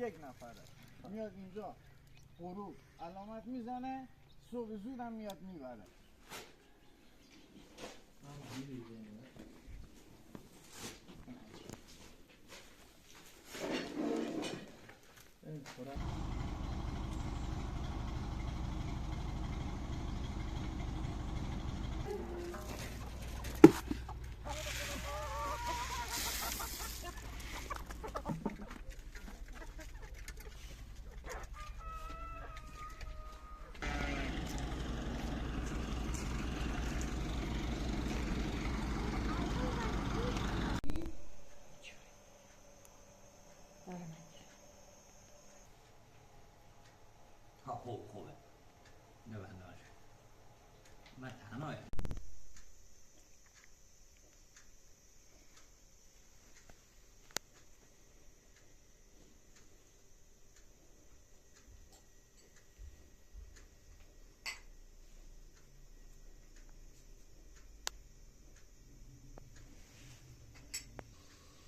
یک نفره میاد اینجا غروب علامت میزنه، صبح زود هم میاد میبره. خوبه ببنداش من تنهایم.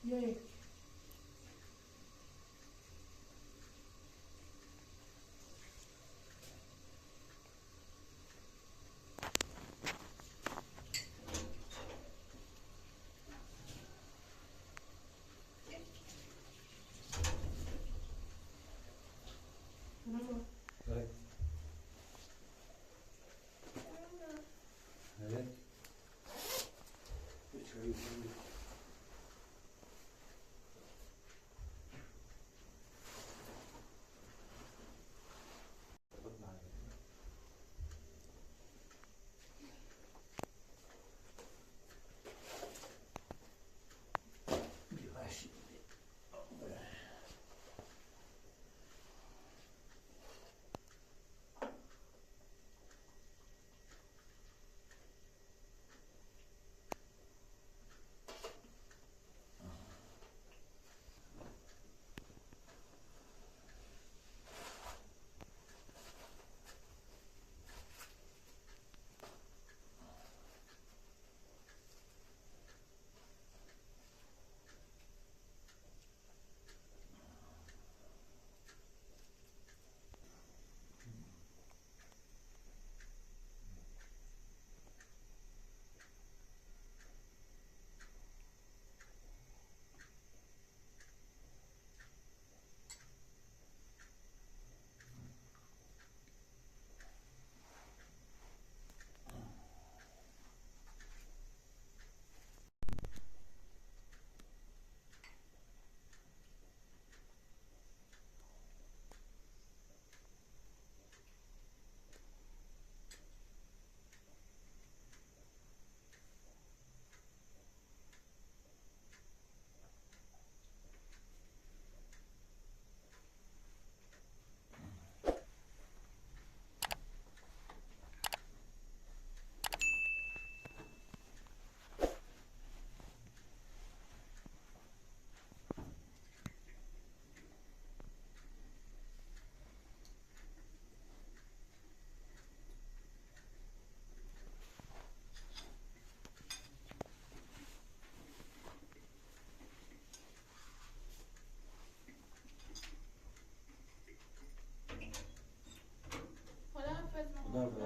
یک Evet. Evet.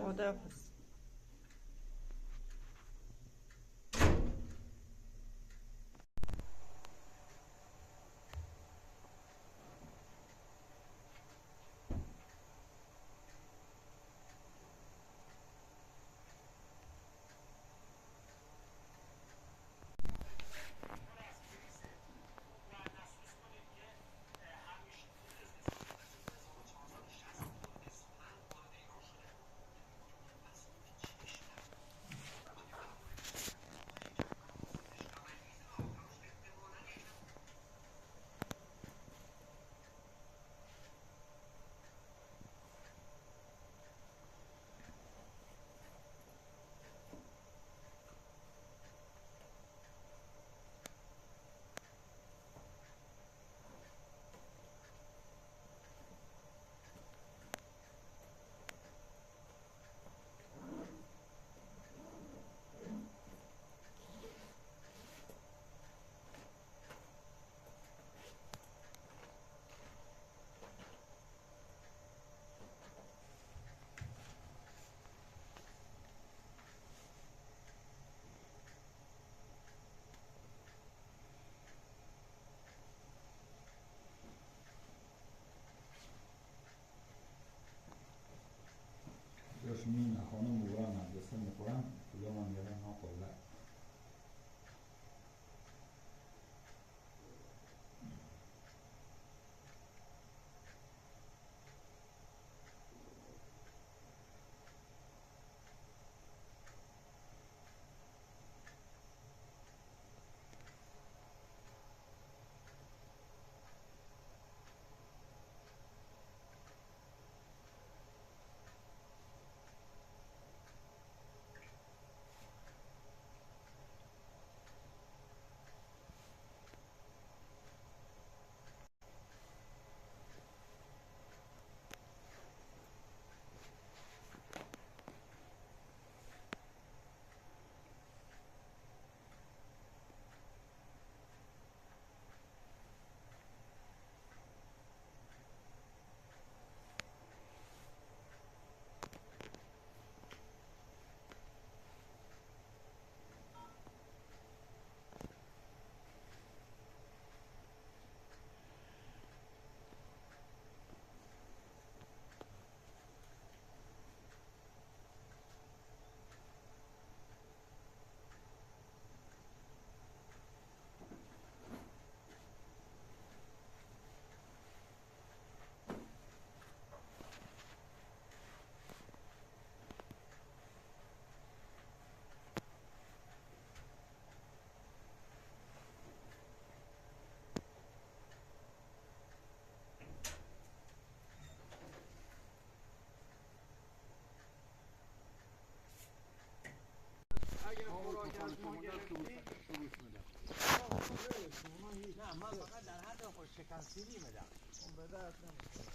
خداحافظ. خوشش میاد خانم بورا مدرسه میخورم کجا من میرم ها قله نه من فقط در حد خوش شکستگی میدم به درد نمی‌خوره.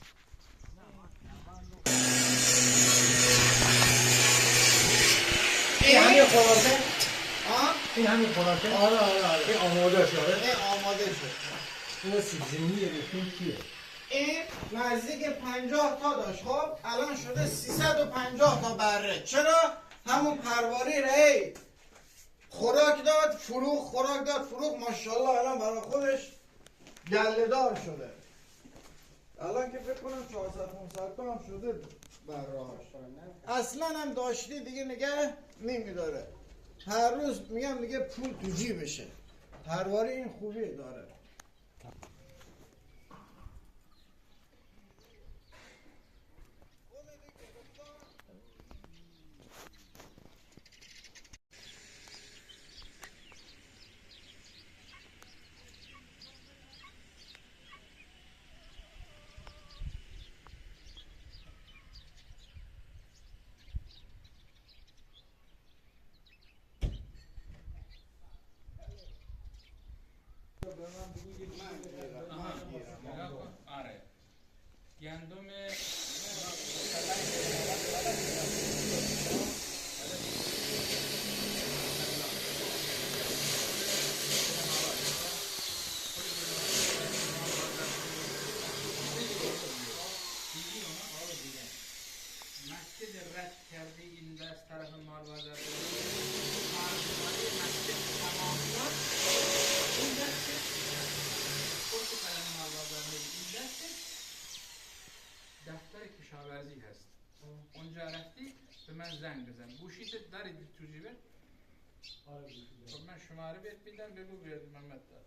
این همین خلاصه؟ آه؟ این همین خلاصه؟ آره آره آره. این آماده شده؟ این آماده شد. این سیب زمینی ریختین کیه؟ این نزدیک 50 تا داشت خب الان شده 350 تا بره. چرا؟ همون پرواری ری خوراک داد فروغ ماشاءالله الان برای خودش گله دار شده. الان که فکر کنم 400-500 تا هم شده براش. اصلا هم داشتی دیگه نگه نمیداره. هر روز میگم دیگه پول تو جیبشه. پرواری این خوبی داره. آره گندم مسجد رد کرده این دست طرف مال بازار مسجد تمامیات این دست خود قلم مال بازار این دست دفتر کشاورزی هست اونجا رفتی به من زنگ بزن گوشیت داری تو جیبه؟ خب من شماره بهت میدم بگو بیاد محمد دار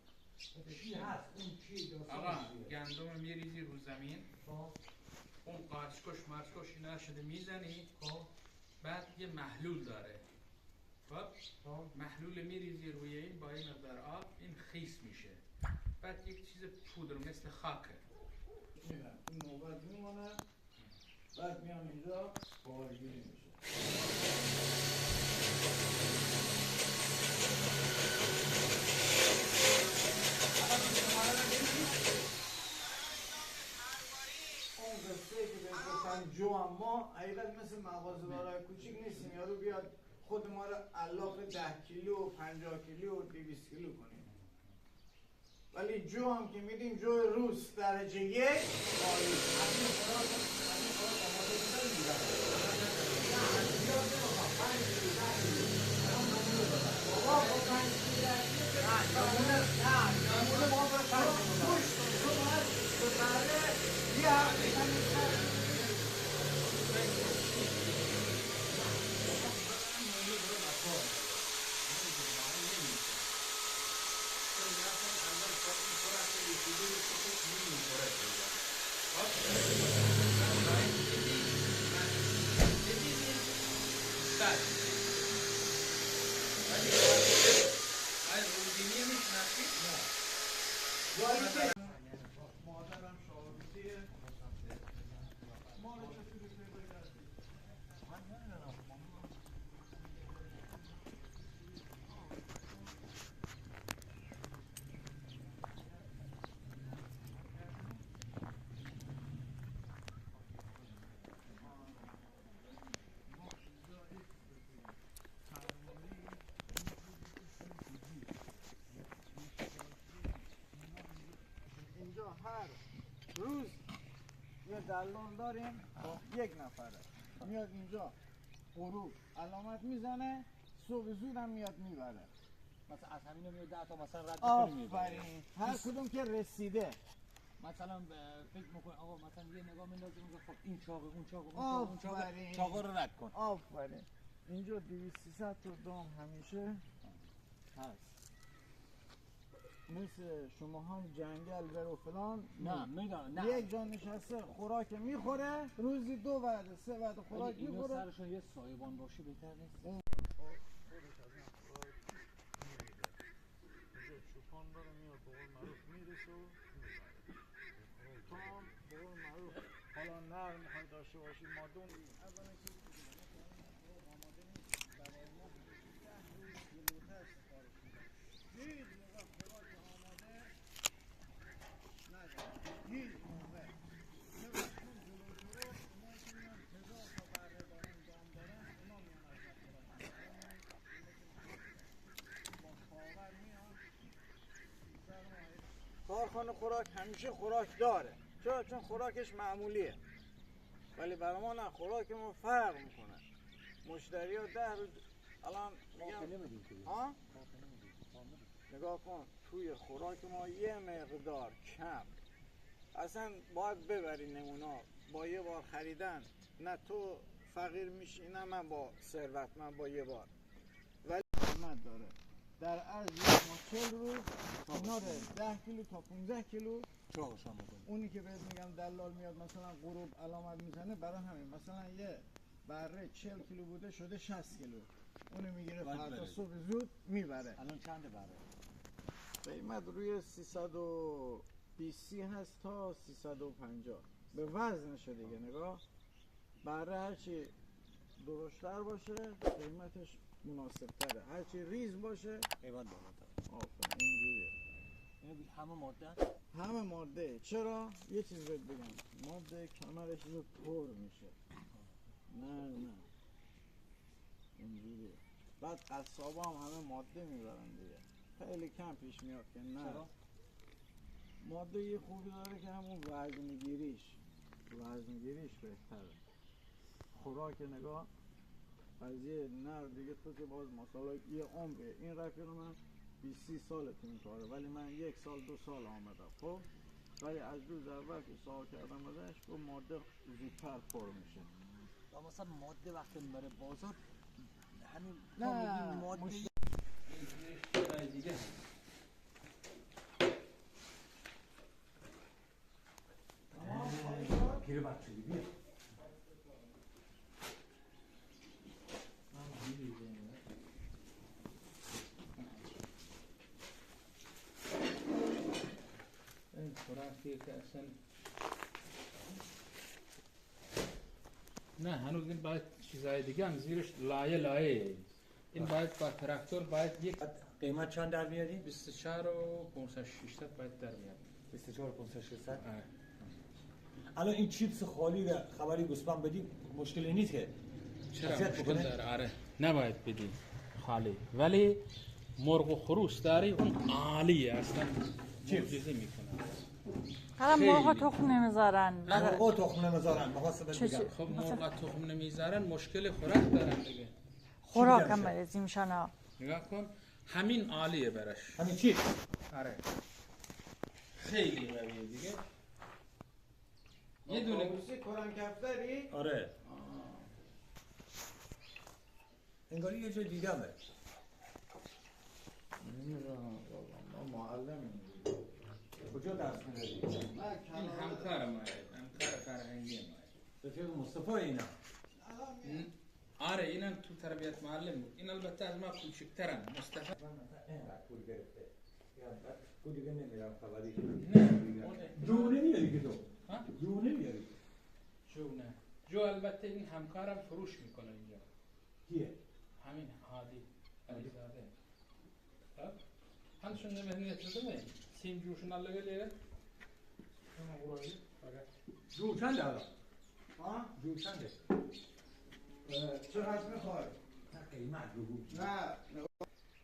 چی هست؟ اون چی؟ آقا گندم میریزی رو زمین اون قارچکش اینا شده میزنی بعد یه محلول داره خب محلول میریزی روی این با این مقدار آب این خیس میشه بعد یک چیز پودر مثل خاکه این نوبت میمونه بعد میام اینجا بارگیری میشه. اون قصه که بهت گفتم جو اما حقیقت مثل مغازه‌دارای کوچیک نیستیم یارو بیاد خود ما رو علاف 10 کیلو 50 کیلو و 200 کیلو کنیم ولی جو هم که میدیم جو روس درجه 1 عالی. بس ولی آیا روزینی میشناسی؟ مادرم شاهروزیه ما رو چطوری پیدا کردی؟ اینجا هر روز یه دلال داریم یک نفره میاد اینجا غروب علامت میزنه صبح زود هم میاد میبره. مثلا از همین میاد 10 تا مثلا رد کنیم. آفرین هر کدوم که رسیده مثلا فکر میکنه آقا مثلا یه نگاه میندازه میگه خب این چاقه اون چاقه اون چاقه اون چاقه آفرین. چاقه رو رد کن. آفرین اینجا 200-300 تا دام همیشه هست. مثل شما هم جنگل برو فلان نه میدونم نه یک جا نشسته خوراک میخوره روزی 2 وعده 3 وعده خوراک اینو میخوره. سرشون یه سایبان باشه بهتر نیست. اینجا چوپان داره میاد به قول معروف میرسه و میبره. تو هم به قول معروف حالا نر میخوای داشته باشی مادون اولا چیزی که آماده نیست برای ما جلوتر سفارش میدن هیچ موقع خوراک آماده نداره هیچ موقع چرا چون جلو اونایی که میان 1000 تا بره دارن دام دارن اونا میان از با خاور میان کارخانه خوراک همیشه خوراک داره چرا؟ چون خوراکش معمولیه ولی برای ما نه خوراک ما فرق میکنه. مشتری ها 10 روز الان میگم ها؟ نگاه کن توی خوراک ما یه مقدار کم اصلا باید ببری نمونا با یه بار خریدن نه تو فقیر میشی نه من با ثروت من با یه بار ولی قیمت داره در عرض ما 40 روز اینا رو 10 کیلو تا 15 کیلو چاقش هم میکنه. اونی که بهت میگم دلال میاد مثلا غروب علامت میزنه برای همین مثلا یه بره 40 کیلو بوده شده 60 کیلو اونو میگیره فردا صبح زود میبره. الان چنده بره؟ قیمت روی 320 هست تا 350 به وزنشه دیگه. نگاه بره هرچی درشتر باشه قیمتش مناسب تره هرچی ریز باشه قیمت بالاتر. آفرین اینجوریه. اینو همه ماده همه ماده. چرا؟ یه چیز بهت بگم ماده کمرش زود پر میشه نه اینجوریه. بعد قصابا هم همه ماده میبرن دیگه خیلی کم پیش میاد که نه. چرا؟ ماده یه خوبی داره که همون وزنگیریش بهتره. خوراک نگاه از یه نر دیگه تو که باز مسئله یه عمره این رفیق من 20 ساله تو این کاره ولی من 1 سال 2 سال آمدم خب ولی از روز اول که سوال کردم ازش گفت ماده زودتر پر میشه. مثلا ماده وقتی میبره بازار همین نه ماده دیگه پیر بچگی بیا این خوراکی که اصلا نه هنوز این باید چیزای دیگه هم زیرش لایه این باید با تراکتور باید یک قیمت چند در میادی؟ 24 و 500 باید در میاد 24 500 600. آره. الان این چیپس خالی را خبری گوسفند بدی مشکلی نیست که چرا اذیت مشکل بکنه؟ داره؟ آره نباید بدی خالی ولی مرغ و خروس داری اون عالیه اصلا معجزه میکنه. حالا خیلی. مرغ تخم نمیذارن مرغا تخم نمیذارن می‌خواستم بهت بگم. خب مرغ تخم نمیذارن مشکل خوراک دارن دیگه. خوراک هم بریزیم شنا. نگاه کن همین عالیه برش. همین چی؟ آره خیلی قویه دیگه. یه دونه کابوسی کران کفتری؟ آره انگاری یه جای دیگه همه نمیدونم بابا ما معلمیم کجا درس میدادی؟ این همکار ماه همکار فرهنگی ماه رفیق مصطفی اینا آره اینم تو تربیت معلم بود. این البته از ما کوچکترن. مصطفی من مثلا اینقدر پول گرفته یعنی پول دیگه نمیرم خبری نه جو نمیاری که تو ها؟ جو نمیاری جو نه. جو البته این همکارم فروش میکنه اینجا. کیه؟ همین هادی علیزاده. خب همشون نمیدونی چه داره؟ سیم جوشون الله گلیه. شما برای جو چنده الان؟ ها؟ جو چنده؟ چقدر میخوای؟ نه قیمت بگو نه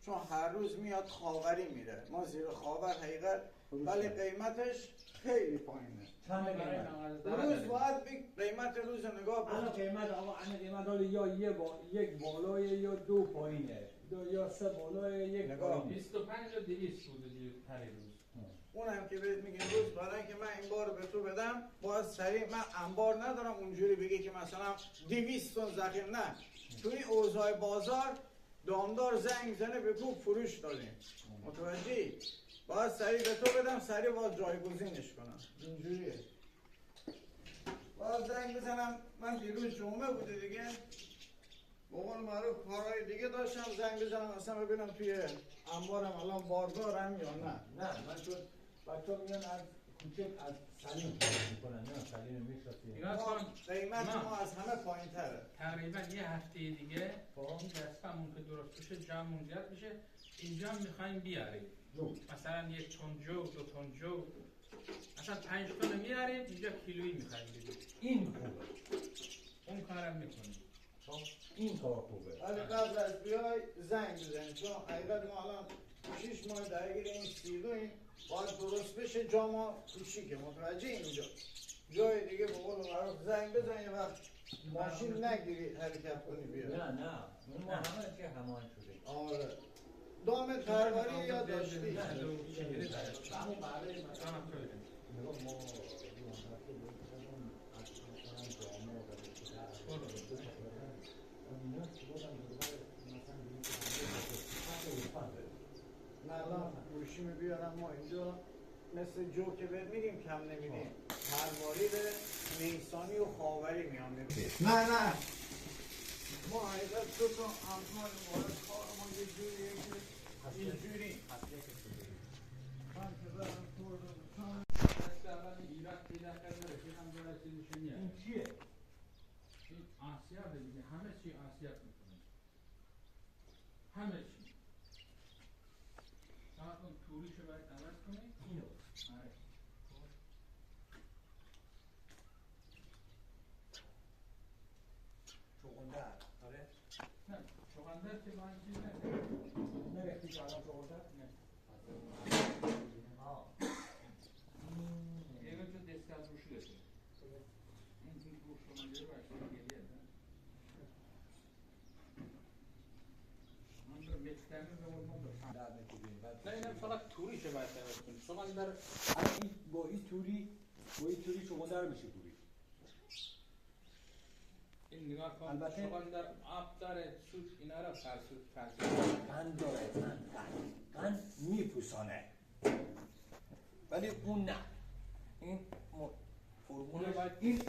چون هر روز میاد خاوری میره ما زیر خاور حقیقت ولی قیمتش خیلی پایینه چند برای قیمت؟ روز باید قیمت روز نگاه الان کن قیمت آقا الان قیمت حالا یا یک بالای یا دو پایینه یا سه بالای یک نگاه. پایینه 25 و 200 بود هر روز. اونم که بهت میگم روز برای که من این بار به تو بدم باید سریع من انبار ندارم اونجوری بگی که مثلا 200 تن ذخیره نه توی این اوضاع بازار دامدار زنگ زنه به تو فروش دادیم متوجهی باید سریع به تو بدم سریع باید جایگزینش کنم اینجوریه باید زنگ بزنم من دیروز جمعه بوده دیگه بقول معروف کارهای دیگه داشتم زنگ بزنم اصلا ببینم توی انبارم الان باردارم یا نه نه من چون بچه ها میان از کوچک از سلیم خرید میکنن نه سلیم میشناسیم نگاه ما کن. قیمت ما ما از همه پایین تره تقریبا یه هفته دیگه این دستمون که درست بشه جمعمون زیاد بشه اینجا میخوایم بیاریم جو مثلا 1 تن جو 2 تن جو مثلا 5 تن میاریم اینجا کیلویی میخوایم بدیم این خوبه اون کارم میکنیم این کار خوبه ولی قبل از بیای زنگ بزنید چون حقیقت ما الان 6 ماه درگیر این سیلویم باید درست بشه جا ما کوچیکه متوجه اینجا جای دیگه به قول معروف زنگ بزن یه وقت ماشین نگیری حرکت کنی بیا نه نه اون ما همه که همان شده آره دام پروری یا داشتی نه همون برای مثلا نگاه ما نه الان گوشیمو بیارم ما اینجا مثل جو که بهت میگیم کم نمیدیم پرواری به نیسانی و خاوری میام نه نه ما حقیقت دو تا همسان مورد کارمون یه جوریه که اینجوری من که برم این چیه؟ این آسیاب دیگه همه چی آسیاب میکنه همه چی فقط اون توریشو باید عوض کنی اینو آره چوغندر آره نه چوغندر که با این چیز نکنه نگفتی که الان چوغندر؟ نه آه اینا تو دست از روشی داشته این روش رو من جلو باشتیم گلیه من در بهترین به اون مون در نکنیم نه اینم فقط توریشو باید عوض کنی چوغندر الان این با این توری چوغندر میشه توری این نگاه کن البته- چوغندر آب داره سوت اینا رو فرسود قند داره قند میپوسانه ولی اون نه این فرمونه باید این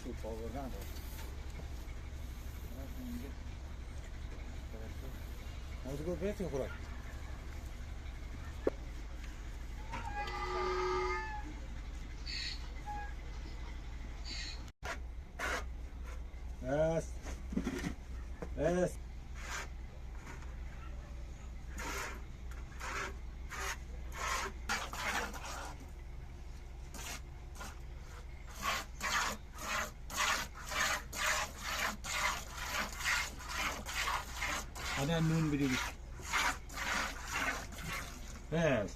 سوپ آوردن از گفت بیتی خوراک بس بس هذا نون بدي بس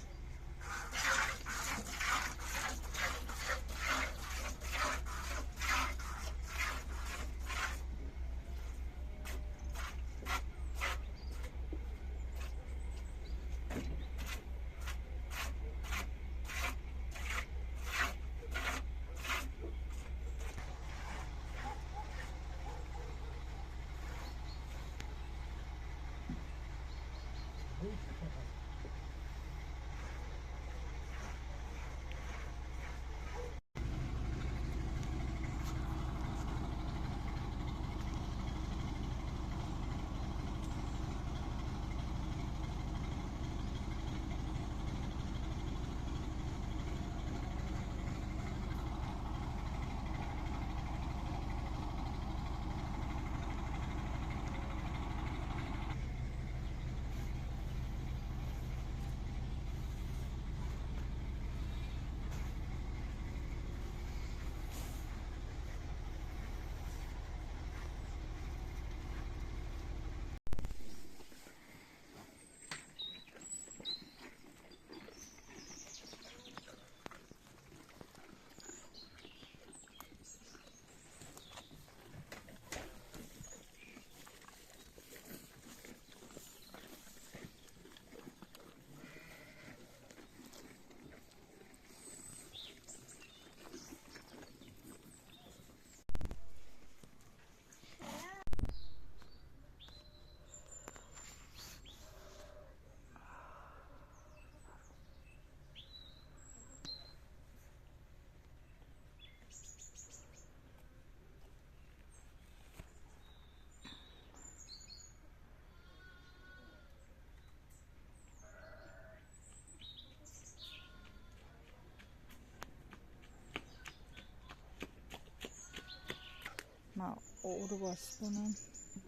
ما او رو باز کنم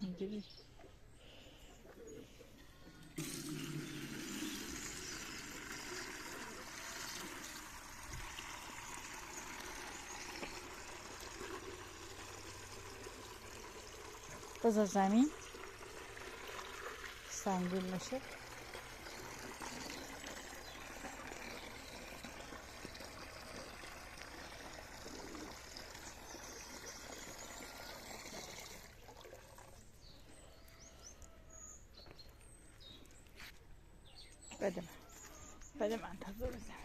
اینجوری بذار زمین سنگین میشه. بده من تا بزنم.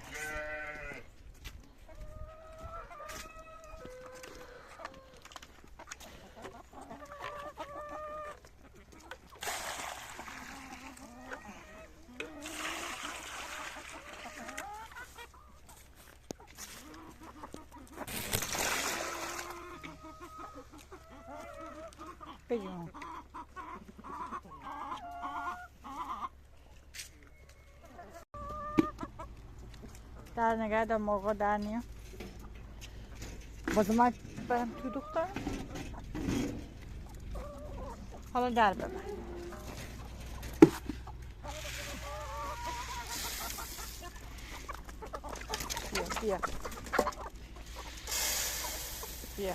بگیم در نگه دار مرغا در نیا. باز من برم تو دختر. حالا در ببر. بیا بیا.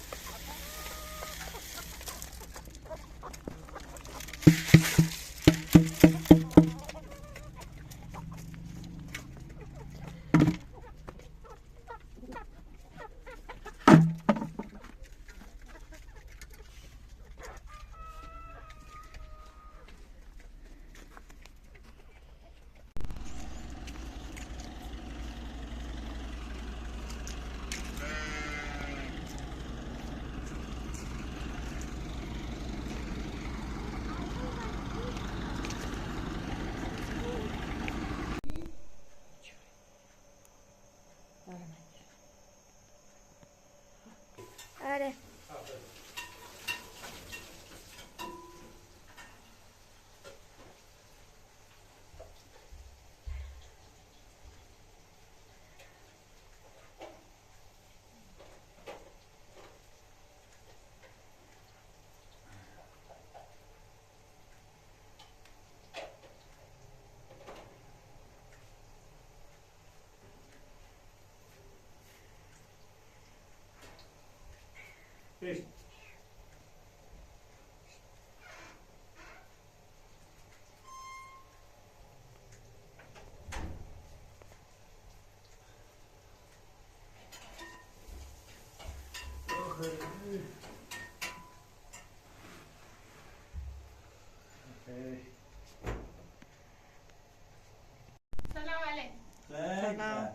سلام علیکم. سلام.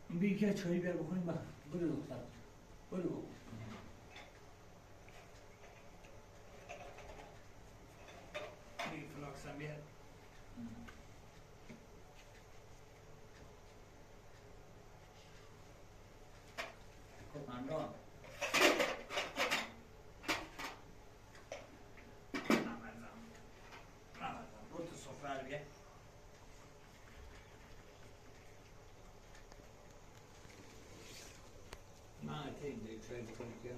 بی که چایی بیار بکنیم برو دختر برو. بی فلاکسم بیار. خب ممنون. برو تو سفره بیار. من تیم دیگه چایی بکنیم که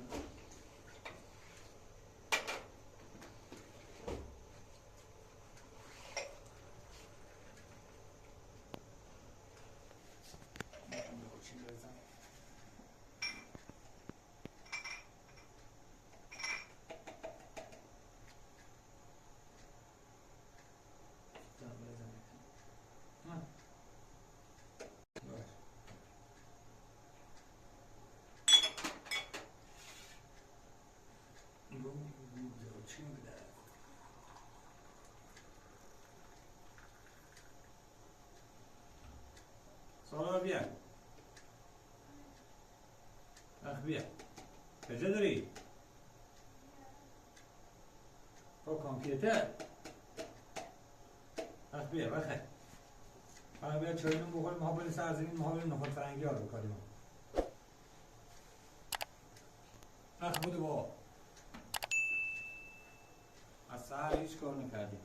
سالا بیا. بیا. کجا داری؟ تو کامپیوتر. بیا بخیر. بیا چایینو بخوریم ما بریم سرزمین ما بریم نخود فرنگی ها رو بکنیم. بودو بابا. از سهر هیچ کار نکردیم.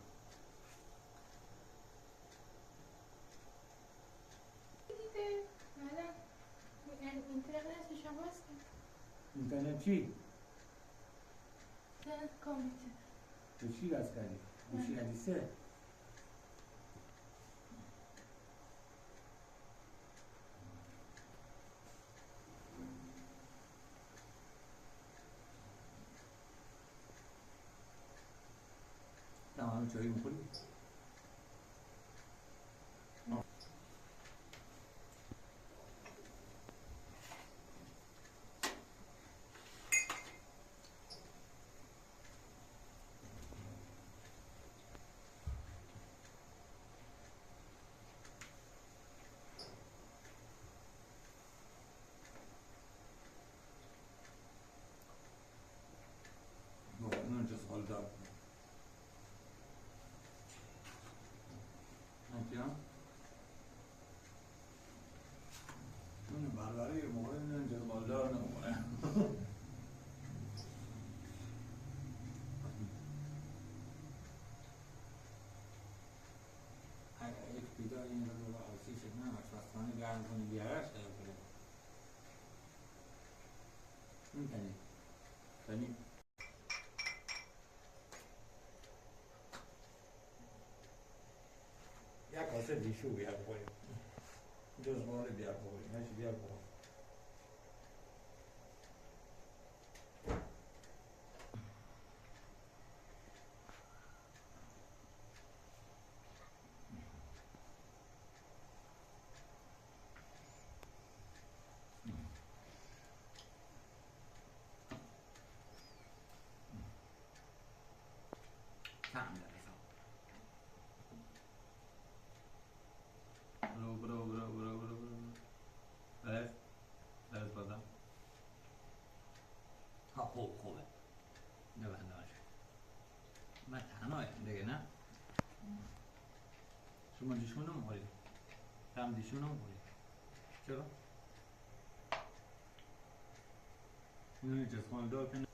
اینترنت شما هست؟ اینترنت چی؟ کامپیوتر. به چی وصل کردی؟ گوشی حدیثه؟ تمام چایی میخوری؟ Non c'è soldato. Andiamo. Non parlare io, ma non c'è soldato. یک بیدار این رو با آسیش نه آشپزخانه گرم کنی بیارش کنی میکنی کنی یک کاسه دیشو بیار بخوریم جزباره بیار بخوریم هرچی بیار بخوریم Tamam dersen. Bro. Evet bana. Ha خوبه. نه بنده باشه. من تنهایم دیگه نه. شما دیشون نمیخوری. هم دیشون نمیخوری. چرا؟ نه جسمان دار کنه.